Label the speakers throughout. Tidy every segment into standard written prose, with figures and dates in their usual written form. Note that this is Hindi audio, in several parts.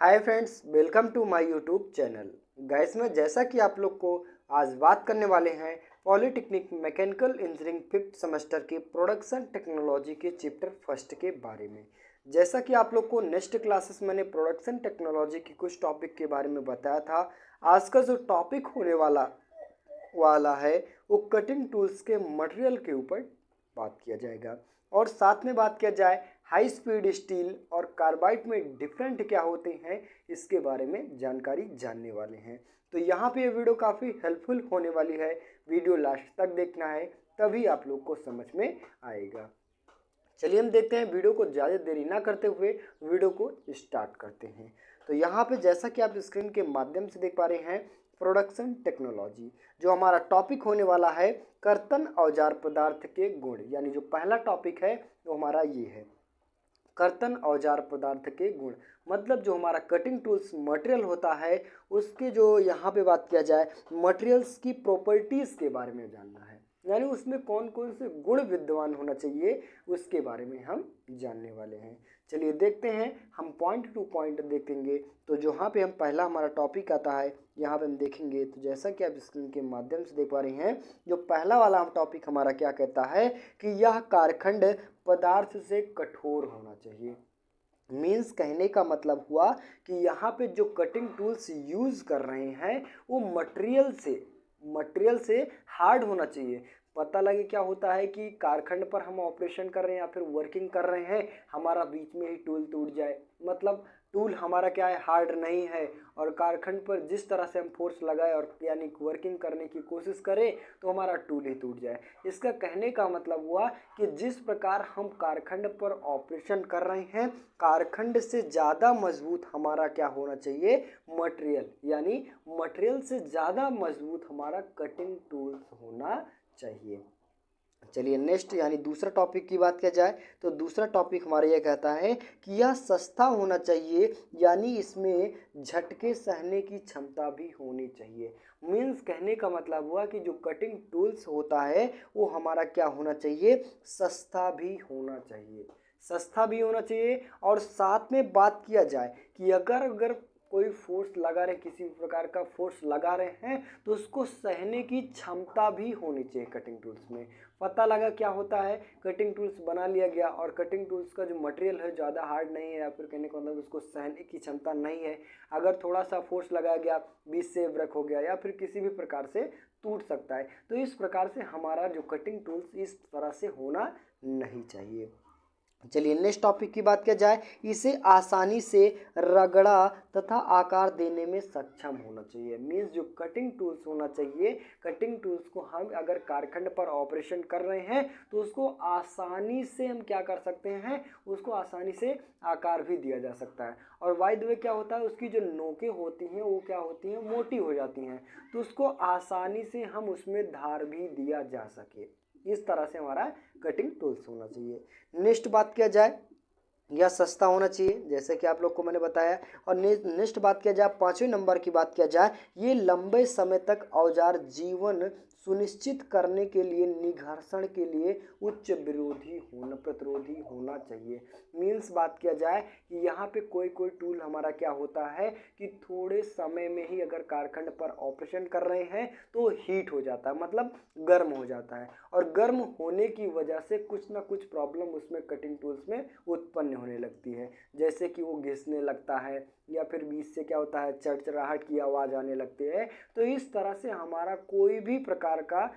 Speaker 1: Hi friends, welcome to my YouTube channel. Guys में जैसा कि आप लोग को आज बात करने वाले हैं polytechnic mechanical engineering fifth semester के प्रोडक्शन टेक्नोलॉजी के चैप्टर फर्स्ट के बारे में। जैसा कि आप लोग को नेक्स्ट क्लासेस मैंने प्रोडक्शन टेक्नोलॉजी के कुछ टॉपिक के बारे में बताया था। आज का जो टॉपिक होने वाला है वो कटिंग टूल्स के मटेरियल के ऊपर बात किया जाएगा और साथ में बात किया जाए हाई स्पीड स्टील और कार्बाइड में डिफरेंट क्या होते हैं इसके बारे में जानकारी जानने वाले हैं। तो यहाँ पे ये वीडियो काफ़ी हेल्पफुल होने वाली है। वीडियो लास्ट तक देखना है तभी आप लोग को समझ में आएगा। चलिए हम देखते हैं, वीडियो को ज़्यादा देरी ना करते हुए वीडियो को स्टार्ट करते हैं। तो यहाँ पे जैसा कि आप स्क्रीन के माध्यम से देख पा रहे हैं प्रोडक्शन टेक्नोलॉजी, जो हमारा टॉपिक होने वाला है कर्तन औजार पदार्थ के गुण, यानी जो पहला टॉपिक है वो हमारा ये है कर्तन औजार पदार्थ के गुण। मतलब जो हमारा कटिंग टूल्स मटेरियल होता है उसके जो यहाँ पे बात किया जाए मटेरियल्स की प्रॉपर्टीज़ के बारे में जानना है, यानी उसमें कौन कौन से गुण विद्यमान होना चाहिए उसके बारे में हम जानने वाले हैं। चलिए देखते हैं, हम पॉइंट टू पॉइंट देखेंगे। तो जहाँ पे हम पहला हमारा टॉपिक आता है यहाँ पे हम देखेंगे, तो जैसा कि आप स्क्रीन के माध्यम से देख पा रहे हैं जो पहला वाला टॉपिक हमारा क्या कहता है कि यह कारखंड पदार्थ से कठोर होना चाहिए। मीन्स कहने का मतलब हुआ कि यहाँ पे जो कटिंग टूल्स यूज़ कर रहे हैं वो मटेरियल से हार्ड होना चाहिए। पता लगे क्या होता है कि कारखंड पर हम ऑपरेशन कर रहे हैं या फिर वर्किंग कर रहे हैं, हमारा बीच में ही टूल टूट जाए, मतलब टूल हमारा क्या है, हार्ड नहीं है, और कारखंड पर जिस तरह से हम फोर्स लगाए और यानी वर्किंग करने की कोशिश करें तो हमारा टूल ही टूट जाए। इसका कहने का मतलब हुआ कि जिस प्रकार हम कारखंड पर ऑपरेशन कर रहे हैं, कारखंड से ज़्यादा मजबूत हमारा क्या होना चाहिए, मटेरियल, यानी मटेरियल से ज़्यादा मजबूत हमारा कटिंग टूल्स होना चाहिए। चलिए नेक्स्ट यानी दूसरा टॉपिक की बात किया जाए तो दूसरा टॉपिक हमारा यह कहता है कि यह सस्ता होना चाहिए, यानी इसमें झटके सहने की क्षमता भी होनी चाहिए। मीन्स कहने का मतलब हुआ कि जो कटिंग टूल्स होता है वो हमारा क्या होना चाहिए, सस्ता भी होना चाहिए। सस्ता भी होना चाहिए और साथ में बात किया जाए कि अगर कोई फोर्स लगा रहे, किसी प्रकार का फोर्स लगा रहे हैं तो उसको सहने की क्षमता भी होनी चाहिए कटिंग टूल्स में। पता लगा क्या होता है, कटिंग टूल्स बना लिया गया और कटिंग टूल्स का जो मटेरियल है ज़्यादा हार्ड नहीं है या फिर कहने का मतलब उसको सहने की क्षमता नहीं है, अगर थोड़ा सा फोर्स लगाया गया बीच से ब्रेक हो गया या फिर किसी भी प्रकार से टूट सकता है। तो इस प्रकार से हमारा जो कटिंग टूल्स इस तरह से होना नहीं चाहिए। चलिए नेक्स्ट टॉपिक की बात किया जाए, इसे आसानी से रगड़ा तथा आकार देने में सक्षम होना चाहिए। मीन्स जो कटिंग टूल्स होना चाहिए, कटिंग टूल्स को हम अगर कारखंड पर ऑपरेशन कर रहे हैं तो उसको आसानी से हम क्या कर सकते हैं, उसको आसानी से आकार भी दिया जा सकता है। और बाय द वे क्या होता है, उसकी जो नोकें होती हैं वो क्या होती हैं, मोटी हो जाती हैं, तो उसको आसानी से हम उसमें धार भी दिया जा सके। इस तरह से हमारा कटिंग टूल्स होना चाहिए। नेक्स्ट बात किया जाए, यह सस्ता होना चाहिए जैसे कि आप लोग को मैंने बताया। और नेक्स्ट बात किया जाए, पाँचवें नंबर की बात किया जाए, ये लंबे समय तक औजार जीवन सुनिश्चित करने के लिए निघर्षण के लिए उच्च प्रतिरोधी होना चाहिए। मीन्स बात किया जाए कि यहाँ पे कोई टूल हमारा क्या होता है कि थोड़े समय में ही अगर कारखंड पर ऑपरेशन कर रहे हैं तो हीट हो जाता है, मतलब गर्म हो जाता है, और गर्म होने की वजह से कुछ ना कुछ प्रॉब्लम उसमें कटिंग टूल्स में उत्पन्न होने लगती है, जैसे कि वो घिसने लगता है या फिर बीच से क्या होता है, चरचराहट की आवाज़ आने लगती है। तो इस तरह से हमारा कोई भी प्रकार का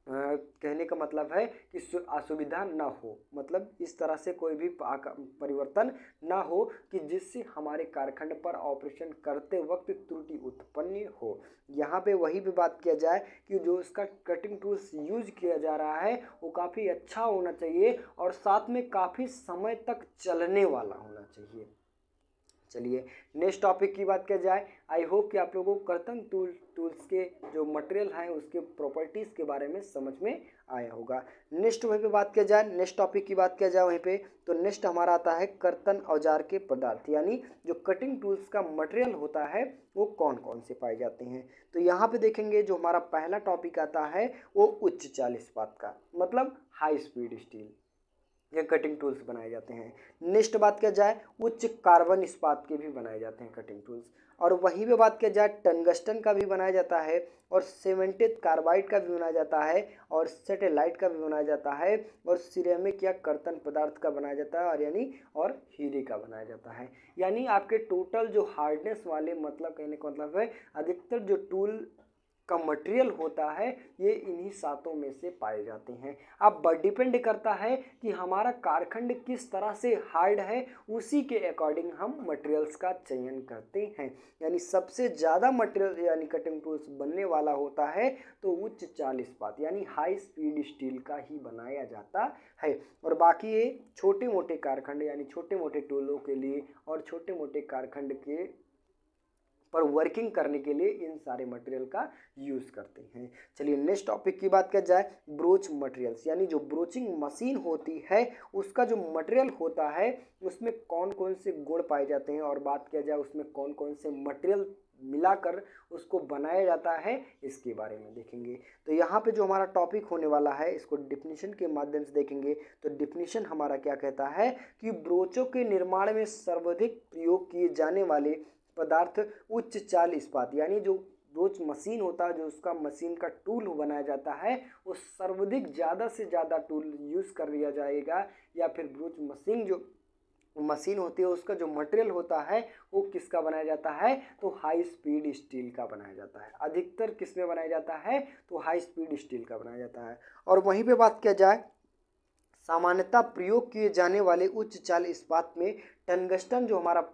Speaker 1: कहने का मतलब है कि असुविधा ना हो, मतलब इस तरह से कोई भी परिवर्तन ना हो कि जिससे हमारे कारखंड पर ऑपरेशन करते वक्त त्रुटि उत्पन्न हो। यहाँ पे वही भी बात किया जाए कि जो इसका कटिंग टूल्स यूज किया जा रहा है वो काफ़ी अच्छा होना चाहिए और साथ में काफ़ी समय तक चलने वाला होना चाहिए। चलिए नेक्स्ट टॉपिक की बात किया जाए, आई होप कि आप लोगों को कर्तन टूल्स के जो मटेरियल हैं उसके प्रॉपर्टीज़ के बारे में समझ में आया होगा। नेक्स्ट वहीं पे बात किया जाए, नेक्स्ट टॉपिक की बात किया जाए वहीं पे, तो नेक्स्ट हमारा आता है कर्तन औजार के पदार्थ, यानी जो कटिंग टूल्स का मटेरियल होता है वो कौन कौन से पाए जाते हैं। तो यहाँ पे देखेंगे जो हमारा पहला टॉपिक आता है वो उच्च 40 इस्पात का, मतलब हाई स्पीड स्टील। ये कटिंग टूल्स बनाए जाते हैं। नेक्स्ट बात किया जाए, उच्च कार्बन इस्पात के भी बनाए जाते हैं कटिंग टूल्स। और वहीं पे बात किया जाए, टंगस्टन का भी बनाया जाता है, और सीमेंटेड कार्बाइड का भी बनाया जाता है, और सेटेलाइट का भी बनाया जाता है, और सिरेमिक या कर्तन पदार्थ का बनाया जाता है, और यानी और हीरे का बनाया जाता है। यानी आपके टोटल जो हार्डनेस वाले, मतलब कहने का मतलब है अधिकतर जो टूल का मटेरियल होता है ये इन्हीं सातों में से पाए जाते हैं। अब डिपेंड करता है कि हमारा कारखंड किस तरह से हार्ड है, उसी के अकॉर्डिंग हम मटेरियल्स का चयन करते हैं। यानी सबसे ज़्यादा मटेरियल यानी कटिंग टूल्स बनने वाला होता है तो उच्च चाल इस्पात यानी हाई स्पीड स्टील का ही बनाया जाता है। और बाकी ये छोटे मोटे कारखंड यानी छोटे मोटे टूलों के लिए और छोटे मोटे कारखंड के पर वर्किंग करने के लिए इन सारे मटेरियल का यूज़ करते हैं। चलिए नेक्स्ट टॉपिक की बात किया जाए, ब्रोच मटेरियल्स यानी जो ब्रोचिंग मशीन होती है उसका जो मटेरियल होता है उसमें कौन कौन से गुण पाए जाते हैं, और बात किया जाए उसमें कौन कौन से मटेरियल मिलाकर उसको बनाया जाता है, इसके बारे में देखेंगे। तो यहाँ पे जो हमारा टॉपिक होने वाला है इसको डिफिनीशन के माध्यम से देखेंगे। तो डिफिनीशन हमारा क्या कहता है कि ब्रोचों के निर्माण में सर्वाधिक प्रयोग किए जाने वाले पदार्थ उच्च चाल इस्पात यानी जो ब्रोच मशीन होता है, जो उसका मशीन का टूल बनाया जाता है वो सर्वाधिक ज़्यादा से ज़्यादा टूल यूज़ कर लिया जाएगा, या फिर ब्रोच मशीन जो मशीन होती है उसका जो मटेरियल होता है वो किसका बनाया जाता है, तो हाई स्पीड स्टील का बनाया जाता है। अधिकतर किस में बनाया जाता है, तो हाई स्पीड स्टील का बनाया जाता है। और वहीं पे बात किया जाए, सामान्यतः प्रयोग किए जाने वाले उच्च चाल इस्पात में टंगस्टन जो हमारा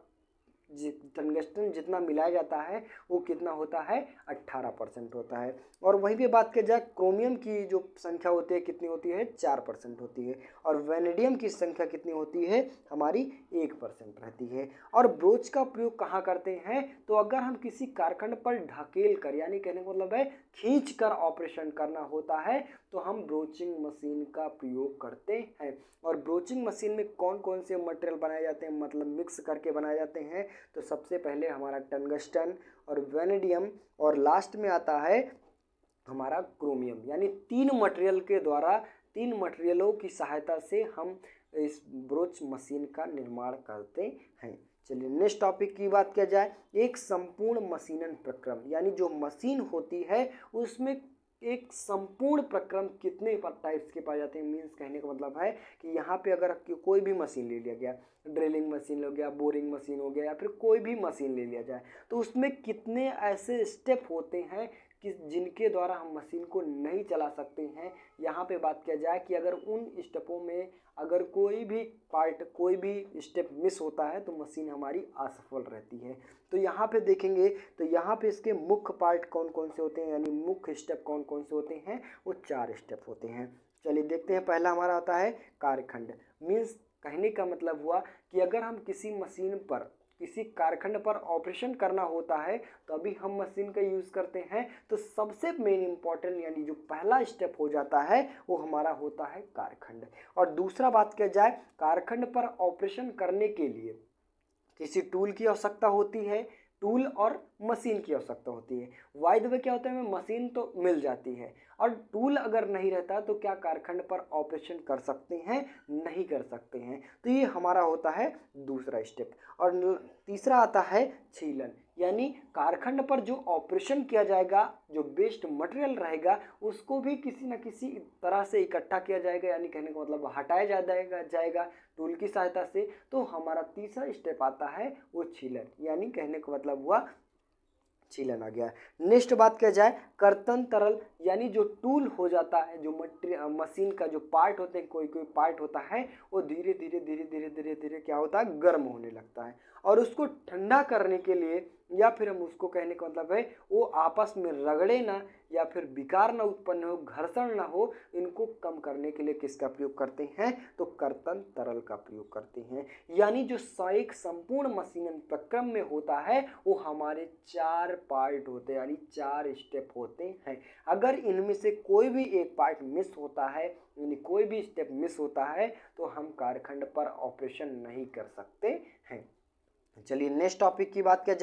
Speaker 1: टंगस्टन जितना मिलाया जाता है वो कितना होता है, 18% होता है। और वहीं पे बात किया जाए, क्रोमियम की जो संख्या होती है कितनी होती है, 4% होती है। और वेनेडियम की संख्या कितनी होती है, हमारी 1% रहती है। और ब्रोच का प्रयोग कहाँ करते हैं, तो अगर हम किसी कारखंड पर ढकेल कर यानी कहने का मतलब है खींच कर ऑपरेशन करना होता है तो हम ब्रोचिंग मशीन का प्रयोग करते हैं। और ब्रोचिंग मशीन में कौन कौन से मटेरियल बनाए जाते हैं, मतलब मिक्स करके बनाए जाते हैं, तो सबसे पहले हमारा टंगस्टन और वेनेडियम, और लास्ट में आता है हमारा क्रोमियम। यानी तीन मटेरियलों की सहायता से हम इस ब्रोच मशीन का निर्माण करते हैं। चलिए नेक्स्ट टॉपिक की बात किया जाए, एक संपूर्ण मशीनन प्रक्रम यानी जो मशीन होती है उसमें एक संपूर्ण प्रक्रम कितने टाइप्स के पाए जाते हैं। मीन्स कहने का मतलब है कि यहाँ पे अगर कोई भी मशीन ले लिया गया, ड्रिलिंग मशीन हो गया, बोरिंग मशीन हो गया, या फिर कोई भी मशीन ले लिया जाए तो उसमें कितने ऐसे स्टेप होते हैं कि जिनके द्वारा हम मशीन को नहीं चला सकते हैं। यहाँ पे बात किया जाए कि अगर उन स्टेपों में अगर कोई भी स्टेप मिस होता है तो मशीन हमारी असफल रहती है। तो यहाँ पे देखेंगे तो यहाँ पे इसके मुख्य पार्ट कौन कौन से होते हैं, यानी मुख्य स्टेप कौन कौन से होते हैं, वो 4 स्टेप होते हैं। चलिए देखते हैं, पहला हमारा आता है कारखंड। मीन्स कहने का मतलब हुआ कि अगर हम किसी कारखंड पर ऑपरेशन करना होता है तो अभी हम मशीन का यूज़ करते हैं, तो सबसे मेन इम्पॉर्टेंट यानी जो पहला स्टेप हो जाता है वो हमारा होता है कारखंड। और दूसरा बात किया जाए, कारखंड पर ऑपरेशन करने के लिए किसी टूल की आवश्यकता होती है, टूल और मशीन की आवश्यकता होती है। बाय द वे क्या होता है, हमें मशीन तो मिल जाती है और टूल अगर नहीं रहता तो क्या कारखंड पर ऑपरेशन कर सकते हैं, नहीं कर सकते हैं। तो ये हमारा होता है दूसरा स्टेप। और तीसरा आता है छीलन, यानी कारखंड पर जो ऑपरेशन किया जाएगा, जो वेस्ट मटेरियल रहेगा उसको भी किसी न किसी तरह से इकट्ठा किया जाएगा, यानी कहने का मतलब हटाया जाएगा टूल की सहायता से। तो हमारा तीसरा स्टेप आता है वो छीलन, यानी कहने का मतलब हुआ छीलन आ गया। नेक्स्ट बात किया जाए, कर्तन तरल, यानी जो टूल हो जाता है, जो मशीन का जो पार्ट होते हैं, कोई पार्ट होता है वो धीरे धीरे क्या होता है, गर्म होने लगता है। और उसको ठंडा करने के लिए या फिर हम उसको कहने का मतलब है वो आपस में रगड़े ना या फिर विकार ना उत्पन्न हो, घर्षण ना हो, इनको कम करने के लिए किसका प्रयोग करते हैं, तो कर्तन तरल का प्रयोग करते हैं। यानी जो एक संपूर्ण मशीन प्रक्रम में होता है वो हमारे 4 पार्ट होते हैं, यानी 4 स्टेप होते हैं। अगर इनमें से कोई भी एक पार्ट मिस होता है, यानी कोई भी स्टेप मिस होता है तो हम कारखंड पर ऑपरेशन नहीं कर सकते हैं। चलिए नेक्स्ट टॉपिक की बात किया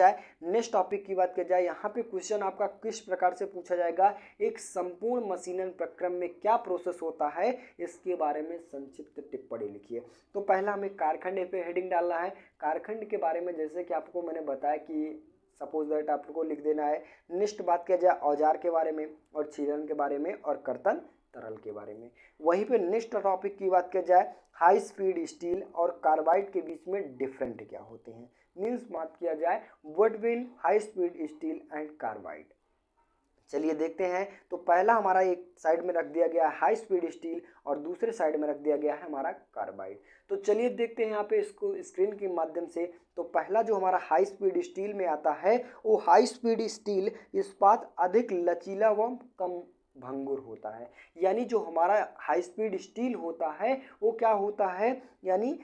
Speaker 1: जाए यहाँ पे क्वेश्चन आपका किस प्रकार से पूछा जाएगा, एक संपूर्ण मशीनन प्रक्रम में क्या प्रोसेस होता है इसके बारे में संक्षिप्त टिप्पणी लिखिए। तो पहला हमें कारखंड पे हेडिंग डालना है। कारखंड के बारे में जैसे कि आपको मैंने बताया कि सपोज दैट आपको लिख देना है। नेक्स्ट बात किया जाए औजार के बारे में और छीलन के बारे में और कर्तन तरल के बारे में। वहीं पे नेक्स्ट टॉपिक की बात किया जाए हाई स्पीड स्टील और कार्बाइड के बीच में डिफरेंट क्या होते हैं, मीन्स बात किया जाए what between high speed steel and carbide. चलिए देखते हैं। तो पहला हमारा एक साइड में रख दिया गया है हाई स्पीड स्टील और दूसरे साइड में रख दिया गया है हमारा कार्बाइड। तो चलिए देखते हैं यहाँ पे इसको स्क्रीन के माध्यम से। तो पहला जो हमारा हाई स्पीड स्टील में आता है वो हाई स्पीड स्टील इस्पात अधिक लचीला व कम भंगुर होता है। यानी जो हमारा हाई स्पीड स्टील होता है वो क्या होता है, यानी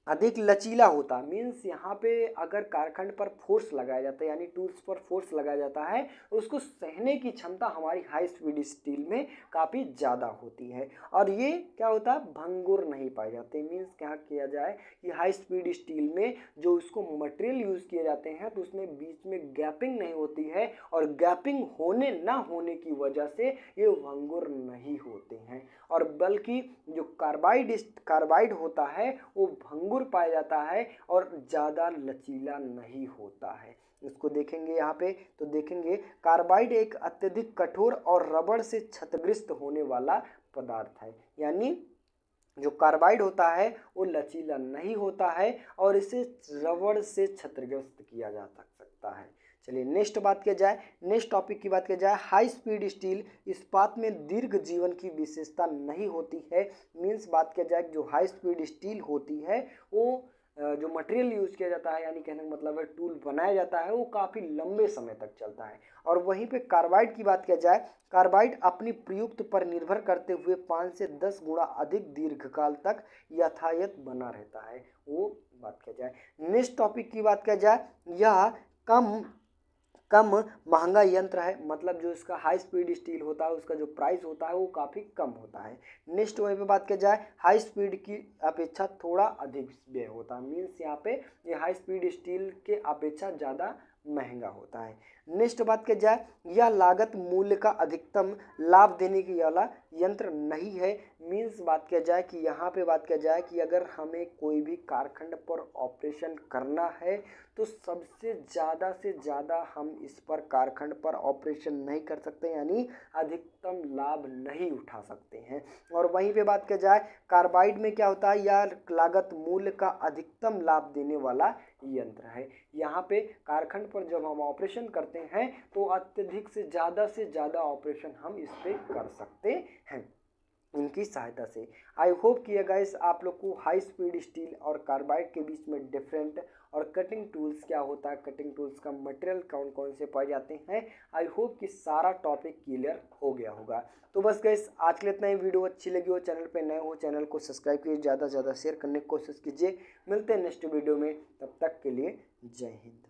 Speaker 1: अधिक लचीला होता। मीन्स यहाँ पे अगर कारखंड पर फोर्स लगाया जाता है यानी टूल्स पर फोर्स लगाया जाता है तो उसको सहने की क्षमता हमारी हाई स्पीड स्टील में काफ़ी ज़्यादा होती है और ये क्या होता है भंगुर नहीं पाए जाते। मीन्स क्या किया जाए कि हाई स्पीड स्टील में जो उसको मटेरियल यूज़ किए जाते हैं तो उसमें बीच में गैपिंग नहीं होती है और गैपिंग होने ना होने की वजह से ये भंगुर नहीं होते हैं और बल्कि जो कार्बाइड होता है वो भंगुर पाया जाता है और ज़्यादा लचीला नहीं होता है। इसको देखेंगे यहाँ पे तो देखेंगे कार्बाइड एक अत्यधिक कठोर और रबड़ से क्षतग्रस्त होने वाला पदार्थ है। यानी जो कार्बाइड होता है वो लचीला नहीं होता है और इसे रबड़ से क्षतग्रस्त किया जा सकता है। चलिए नेक्स्ट टॉपिक की बात किया जाए हाई स्पीड स्टील इस्पात में दीर्घ जीवन की विशेषता नहीं होती है। मीन्स बात किया जाए जो हाई स्पीड स्टील होती है वो जो मटेरियल यूज़ किया जाता है यानी कहने का मतलब है टूल बनाया जाता है वो काफ़ी लंबे समय तक चलता है। और वहीं पे कार्बाइड की बात किया जाए कार्बाइड अपनी प्रयुक्त पर निर्भर करते हुए 5 से 10 गुना अधिक दीर्घकाल तक यथायथ बना रहता है, वो बात किया जाए। नेक्स्ट टॉपिक की बात किया जाए यह कम महंगा यंत्र है, मतलब जो इसका हाई स्पीड स्टील होता है उसका जो प्राइस होता है वो काफ़ी कम होता है। नेक्स्ट वहीं पे बात किया जाए हाई स्पीड की अपेक्षा थोड़ा अधिक व्यय होता है। मीन्स यहाँ पे ये हाई स्पीड स्टील के अपेक्षा ज़्यादा महंगा होता है। नेक्स्ट बात किया जाए यह लागत मूल्य का अधिकतम लाभ देने की वाला यंत्र नहीं है। मीन्स बात किया जाए कि यहाँ पे बात किया जाए कि अगर हमें कोई भी कारखंड पर ऑपरेशन करना है तो सबसे ज़्यादा से ज़्यादा हम इस पर कारखंड पर ऑपरेशन नहीं कर सकते यानी अधिकतम लाभ नहीं उठा सकते हैं। और वहीं पे बात किया जाए कार्बाइड में क्या होता है यह लागत मूल्य का अधिकतम लाभ देने वाला यंत्र है। यहाँ पे कारखंड पर जब हम ऑपरेशन करते हैं तो अत्यधिक से ज़्यादा ऑपरेशन हम इस पे कर सकते हैं इनकी सहायता से। आई होप कि गाइस आप लोग को हाई स्पीड स्टील और कार्बाइड के बीच में डिफरेंट और कटिंग टूल्स क्या होता है, कटिंग टूल्स का मटेरियल कौन कौन से पाए जाते हैं, आई होप कि सारा टॉपिक क्लियर हो गया होगा। तो बस गाइस आज के लिए इतना ही। वीडियो अच्छी लगी हो चैनल पे नए हो चैनल को सब्सक्राइब कीजिए, ज़्यादा से ज़्यादा शेयर करने की कोशिश कीजिए। मिलते हैं नेक्स्ट वीडियो में, तब तक के लिए जय हिंद।